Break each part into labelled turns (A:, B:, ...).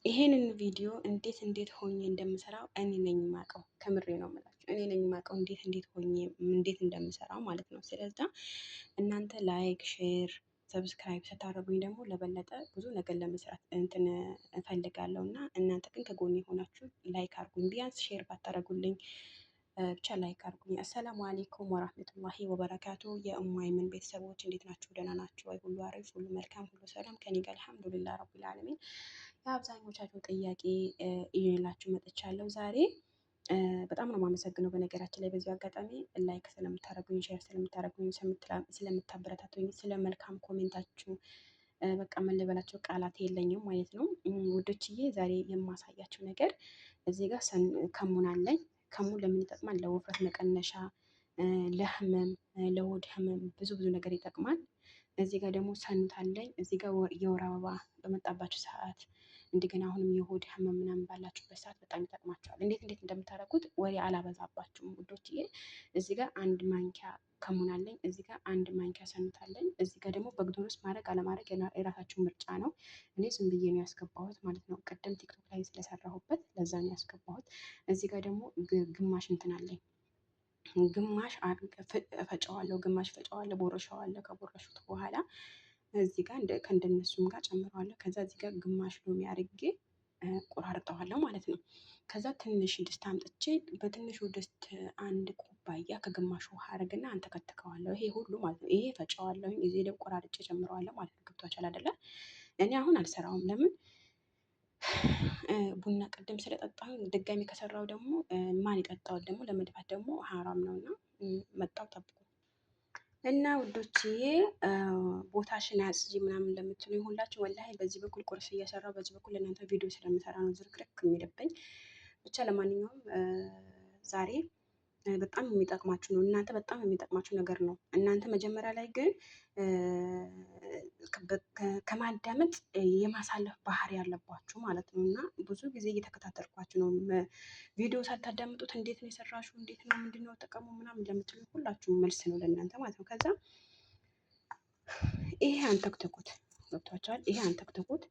A: ይሄንን ቪዲዮ እንዴት ሆኜ እንደምሰራው እኔ ነኝ የማውቀው። ከምሬ ነው የምላችሁ። እኔ ነኝ የማውቀው እንዴት ሆኜ እንደምሰራው ማለት ነው። ስለዚህ እናንተ ላይክ፣ ሼር፣ ሰብስክራይብ ስታደርጉኝ ደግሞ ለበለጠ ብዙ ነገር ለመስራት እንትን እፈልጋለሁ እና እናንተ ግን ከጎኔ የሆናችሁ ላይክ አድርጉኝ። ቢያንስ ሼር ባታደርጉልኝ ብቻ ላይክ አድርጉኝ። አሰላሙ አሌይኩም ወራህመቱላሂ ወበረካቱ። የእማይምን ቤተሰቦች እንዴት ናችሁ? ደህና ናችሁ ወይ? ሁሉ አሪፍ፣ ሁሉ መልካም፣ ሁሉ ሰላም ከኔ ጋር አልሐምዱሊላህ ረቢል ዓለሚን። የአብዛኞቻችሁ ጥያቄ ይዤላችሁ መጥቻለሁ ዛሬ። በጣም ነው የማመሰግነው በነገራችን ላይ በዚሁ አጋጣሚ ላይክ ስለምታደርጉኝ፣ ሼር ስለምታደርጉኝ፣ ስለምታበረታቱኝ፣ ስለ መልካም ኮሜንታችሁ በቃ ምን ልበላቸው ቃላት የለኝም ማለት ነው ውዶችዬ። ዛሬ የማሳያችሁ ነገር እዚህ ጋር ከሙን አለኝ። ከሙን ለምን ይጠቅማል? ለውፍረት መቀነሻ፣ ለህመም፣ ለሆድ ህመም ብዙ ነገር ይጠቅማል። እዚህ ጋር ደግሞ ሰኑት አለኝ። እዚህ ጋር የወር አበባ በመጣባችሁ ሰዓት እንደገና አሁንም የሆድ ህመም ምናምን ባላችሁበት ሰዓት በጣም ይጠቅማቸዋል። እንዴት እንደምታደርጉት ወሬ አላበዛባችሁም ውዶችዬ። እዚህ ጋር አንድ ማንኪያ ከሙን አለኝ። እዚህ ጋር አንድ ማንኪያ ሰኑት አለኝ። እዚህ ጋር ደግሞ በግዶን ውስጥ ማድረግ አለማድረግ የራሳችሁ ምርጫ ነው። እኔ ዝም ብዬ ነው ያስገባሁት ማለት ነው። ቅድም ቲክቶክ ላይ ስለሰራሁበት ለዛ ነው ያስገባሁት። እዚህ ጋር ደግሞ ግማሽ እንትን አለኝ። ግማሽ እፈጨዋለሁ፣ ግማሽ እፈጨዋለሁ፣ ቦረሸዋለሁ። ከቦረሹት በኋላ እዚህ ጋር ከእንደነሱም ጋር ጨምረዋለሁ። ከዛ እዚህ ጋር ግማሽ ሎሚ አድርጌ ቆራርጠዋለሁ ማለት ነው። ከዛ ትንሽ ድስት አምጥቼ በትንሹ ድስት አንድ ኩባያ ከግማሽ ውሃ አድርግና አንተከትከዋለሁ። ይሄ ሁሉ ማለት ነው። ይሄ ፈጨዋለሁ፣ እዚህ ላይ ቆራርጬ ጨምረዋለሁ ማለት ነው። ገብቷችኋል አይደለ? እኔ አሁን አልሰራውም። ለምን ቡና ቅድም ስለጠጣሁ ድጋሚ ከሰራው ደግሞ ማን ይጠጣዋል? ደግሞ ለመድፋት ደግሞ ሀራም ነው እና መጣው ጠብቁ እና ውዶችዬ። ቦታሽን አጽጂ ምናምን ለምትሉ ሁላችሁ ወላሂ በዚህ በኩል ቁርስ እየሰራው በዚህ በኩል እናንተ ቪዲዮ ስለምሰራ ነው ዝርክርክ የሚልብኝ። ብቻ ለማንኛውም ዛሬ በጣም የሚጠቅማችሁ ነው። እናንተ በጣም የሚጠቅማችሁ ነገር ነው። እናንተ መጀመሪያ ላይ ግን ከማዳመጥ የማሳለፍ ባህሪ ያለባችሁ ማለት ነው። እና ብዙ ጊዜ እየተከታተልኳችሁ ነው። ቪዲዮ ሳታዳምጡት እንዴት ነው የሰራሽው? እንዴት ነው ምንድነው ጥቅሙ ምናምን ለምትሉ ሁላችሁም መልስ ነው ለእናንተ ማለት ነው። ከዛ ይሄ አንተክተኩት፣ ገብቷችኋል? ይሄ አንተክተኩት፣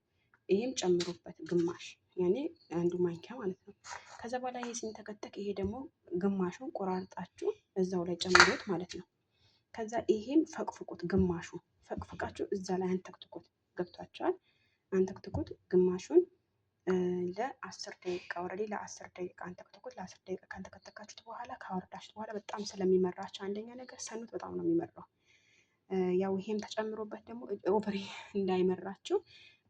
A: ይሄም ጨምሩበት ግማሽ፣ ያኔ አንዱ ማንኪያ ማለት ነው። ከዛ በኋላ ይሄ ሲንተከተክ ይሄ ደግሞ ግማሹን ቆራርጣችሁ እዛው ላይ ጨምሩት ማለት ነው። ከዛ ይሄም ፈቅፍቁት፣ ግማሹ ፈቅፍቃችሁ እዛ ላይ አንተክትኩት። ገብቷችኋል? አንተክትኩት ግማሹን ለ10 ደቂቃ ወረዴ ለ10 ደቂቃ አንተክትኩት። ለ10 ደቂቃ ካንተከተካችሁት በኋላ ካወርዳችሁት በኋላ በጣም ስለሚመራችሁ አንደኛ ነገር ሰኑት በጣም ነው የሚመራው። ያው ይሄም ተጨምሮበት ደግሞ ኦቨር እንዳይመራችሁ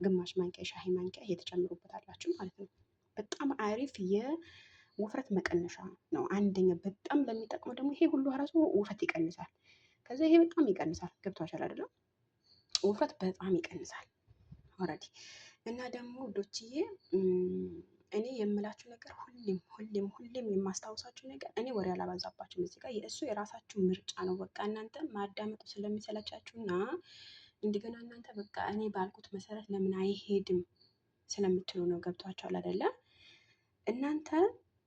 A: ግማሽ ማንኪያ ሻሂ ማንኪያ ይሄ ተጨምሮበታላችሁ ማለት ነው። በጣም አሪፍ የውፍረት መቀነሻ ነው። አንደኛ በጣም ለሚጠቅመው ደግሞ ይሄ ሁሉ ራሱ ውፍረት ይቀንሳል። ከዛ ይሄ በጣም ይቀንሳል። ገብቷችኋል አይደለም? ውፍረት በጣም ይቀንሳል ኦልሬዲ። እና ደግሞ ውዶችዬ እኔ የምላችሁ ነገር ሁሌም የማስታውሳችሁ ነገር እኔ ወሬ አላባዛባችሁም። እዚህ ጋር የእሱ የራሳችሁ ምርጫ ነው። በቃ እናንተ ማዳመጡ ስለሚሰለቻችሁና እንደገና እናንተ በቃ እኔ ባልኩት መሰረት ለምን አይሄድም ስለምትሉ ነው። ገብቷችኋል አይደለም? እናንተ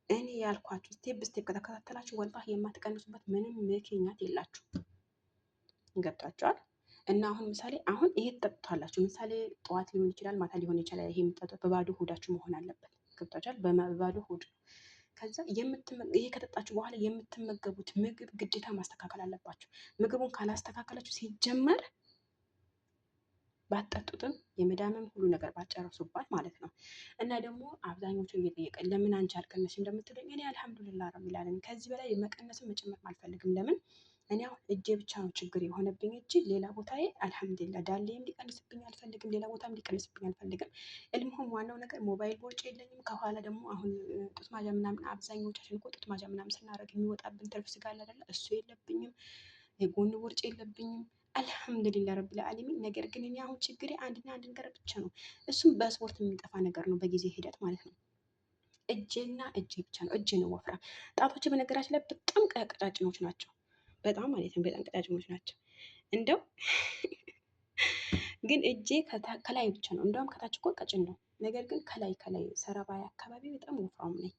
A: እኔ ያልኳችሁ ስቴፕ በስቴፕ ከተከታተላችሁ ወላሂ የማትቀንሱበት ምንም ምክንያት የላችሁ። ገብቷችኋል? እና አሁን ምሳሌ አሁን ይሄ ትጠጡታላችሁ። ምሳሌ ጠዋት ሊሆን ይችላል፣ ማታ ሊሆን ይችላል። ይሄ የምትጠጡት በባዶ ሆዳችሁ መሆን አለበት። ገብቷችኋል? በባዶ ሆድ። ከዛ ይሄ ከጠጣችሁ በኋላ የምትመገቡት ምግብ ግዴታ ማስተካከል አለባችሁ። ምግቡን ካላስተካከላችሁ ሲጀመር ባትጠጡትም የመዳመም ሁሉ ነገር ባትጨርሱባት ማለት ነው። እና ደግሞ አብዛኞቹ እየጠየቀኝ ለምን አንቺ አልቀነስሽም እንደምትለኝ እኔ አልሐምዱሊላህ ረቢል ዓለሚን ከዚህ በላይ መቀነስም መጨመርም አልፈልግም። ለምን እኔ አሁን እጄ ብቻ ነው ችግር የሆነብኝ እንጂ ሌላ ቦታዬ አልሐምዱሊላህ ዳሌም ሊቀንስብኝ አልፈልግም፣ ሌላ ቦታም ሊቀንስብኝ አልፈልግም። እልምሆም ዋናው ነገር ሞባይል ቦርጭ የለኝም። ከኋላ ደግሞ አሁን ጡት ማጃ ምናምን አብዛኞቻችን እኮ ጡት ማጃ ምናምን ስናደርግ የሚወጣብን ትርፍ ስጋ አለ አይደለ? እሱ የለብኝም። የጎን ቦርጭ የለብኝም። አልሐምዱሊላህ ረቢል ዓለሚን። ነገር ግን እኔ አሁን ችግሬ አንድና አንድ ነገር ብቻ ነው። እሱም በስፖርት የሚጠፋ ነገር ነው በጊዜ ሂደት ማለት ነው። እጄና እጄ ብቻ ነው። እጄ ነው ወፍራም። ጣቶች በነገራችን ላይ በጣም ቀጫጭኖች ናቸው። በጣም ማለት ነው። በጣም ቀጫጭኖች ናቸው። እንደው ግን እጄ ከላይ ብቻ ነው። እንደውም ከታች እኮ ቀጭን ነው። ነገር ግን ከላይ ሰረባይ አካባቢ በጣም ወፍራም ነኝ።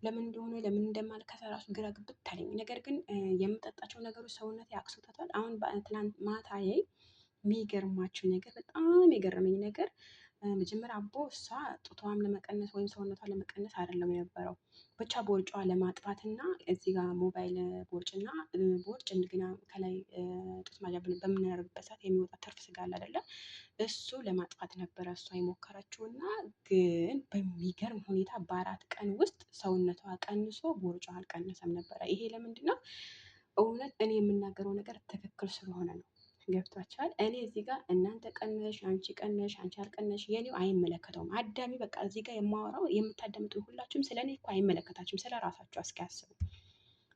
A: ለምን እንደሆነ ለምን እንደማልከሳ ራሱ ግራ ግብት አለኝ። ነገር ግን የምጠጣቸው ነገሮች ሰውነት ያክሱታል። አሁን ትናንት ማታ የሚገርማችሁ ነገር በጣም የገረመኝ ነገር መጀመሪያ አቦ እሷ ጡቷን ለመቀነስ ወይም ሰውነቷን ለመቀነስ አይደለም የነበረው ብቻ ቦርጯ ለማጥፋት እና እዚህ ጋር ሞባይል ቦርጭና ቦርጭ እንደገና ከላይ ጡት ማስያዣ በምናደርግበት ሰዓት የሚወጣ ትርፍ ስጋ አለ አይደለ? እሱ ለማጥፋት ነበረ እሷ የሞከረችው እና ግን በሚገርም ሁኔታ በ4 ቀን ውስጥ ሰውነቷ ቀንሶ ቦርጯ አልቀነሰም ነበረ። ይሄ ለምንድን ነው? እውነት እኔ የምናገረው ነገር ትክክል ስለሆነ ነው። ገብቷችኋል? እኔ እዚህ ጋር እናንተ ቀነሽ፣ አንቺ አልቀነሽ የኔው አይመለከተውም። አዳሚ በቃ እዚህ ጋር የማወራው የምታዳምጡ ሁላችሁም ስለ እኔ እኮ አይመለከታችሁም። ስለ ራሳችሁ እስኪ አስቡ።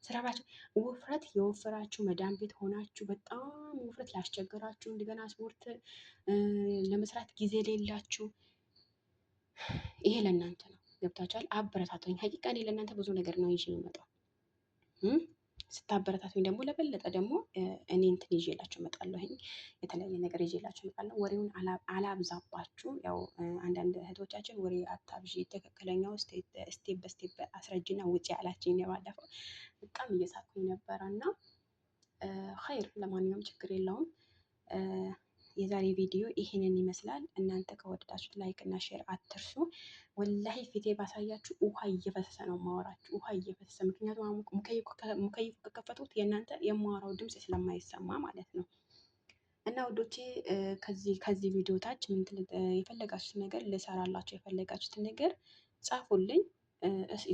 A: ስለ ራሳችሁ ውፍረት የወፈራችሁ መዳም ቤት ሆናችሁ በጣም ውፍረት ላስቸገራችሁ እንደገና ስፖርት ለመስራት ጊዜ የሌላችሁ ይሄ ለእናንተ ነው። ገብታችኋል? አበረታቱኝ። ሀቂቃ እኔ ለእናንተ ብዙ ነገር ነው ይዤ የምመጣው። ስታበረታቱኝ ደግሞ ለበለጠ ደግሞ እኔ እንትን ይዤላችሁ እመጣለሁኝ። የተለያየ ነገር ይዤላችሁ እመጣለሁ። ወሬውን አላብዛባችሁ። ያው አንዳንድ እህቶቻችን ወሬ አታብዢ፣ ትክክለኛው ስቴፕ በስቴፕ አስረጅና ውጪ ያላችኝ ባለፈው በጣም እየሳኩኝ ነበረ እና ኸይር ለማንኛውም ችግር የለውም። የዛሬ ቪዲዮ ይሄንን ይመስላል። እናንተ ከወደዳችሁት ላይክ እና ሼር አትርሱ። ወላሂ ፊቴ ባሳያችሁ ውሃ እየፈሰሰ ነው ማወራችሁ፣ ውሃ እየፈሰሰ ምክንያቱም ሙከይፍ ከከፈቱት የእናንተ የማወራው ድምፅ ስለማይሰማ ማለት ነው። እና ውዶቼ ከዚህ ቪዲዮ ታች የፈለጋችሁትን ነገር ልሰራላችሁ የፈለጋችሁትን ነገር ጻፉልኝ፣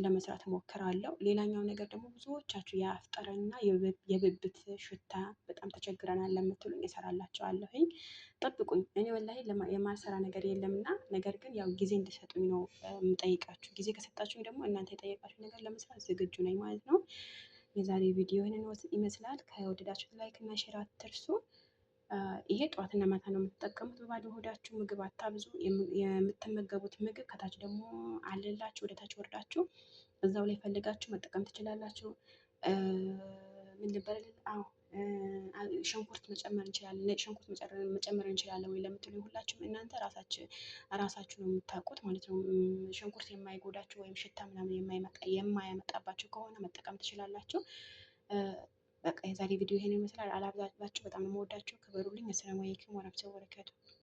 A: ለመስራት እሞክራለሁ። ሌላኛው ነገር ደግሞ ብዙዎቻችሁ የአፍጠረና የብብት ሽታ በጣም ተቸግረናል ለምትሉኝ እሰራላችኋለሁኝ። ጠብቁኝ። እኔ ወላሂ የማልሰራ ነገር የለም እና ነገር ግን ያው ጊዜ እንድሰጡኝ ነው የምጠይቃችሁ። ጊዜ ከሰጣችሁኝ ደግሞ እናንተ የጠየቃችሁ ነገር ለመስራት ዝግጁ ነኝ ማለት ነው። የዛሬ ቪዲዮ ይህንን ይመስላል። ከወደዳችሁት ላይክ እና ሼር አትርሱ። ይሄ ጠዋትና ማታ ነው የምትጠቀሙት። በባዶ ሆዳችሁ ምግብ አታብዙ። የምትመገቡት ምግብ ከታች ደግሞ አለላችሁ፣ ወደ ታች ወርዳችሁ እዛው ላይ ፈልጋችሁ መጠቀም ትችላላችሁ። ምን ልበል? አዎ ሽንኩርት መጨመር እንችላለን። ነጭ ሽንኩርት መጨመር እንችላለን ወይ ለምትሉ ሁላችሁም እናንተ ራሳችሁ ነው የምታውቁት ማለት ነው። ሽንኩርት የማይጎዳችሁ ወይም ሽታ ምናምን የማያመጣባችሁ ከሆነ መጠቀም ትችላላችሁ። በቃ የዛሬ ቪዲዮ ይሄን ይመስላል። አላብዛባችሁ። በጣም ነው የምወዳችሁ። ክበሩልኝ። አሰላሙ አለይኩም ወራህመቱላሂ ወበረካቱ።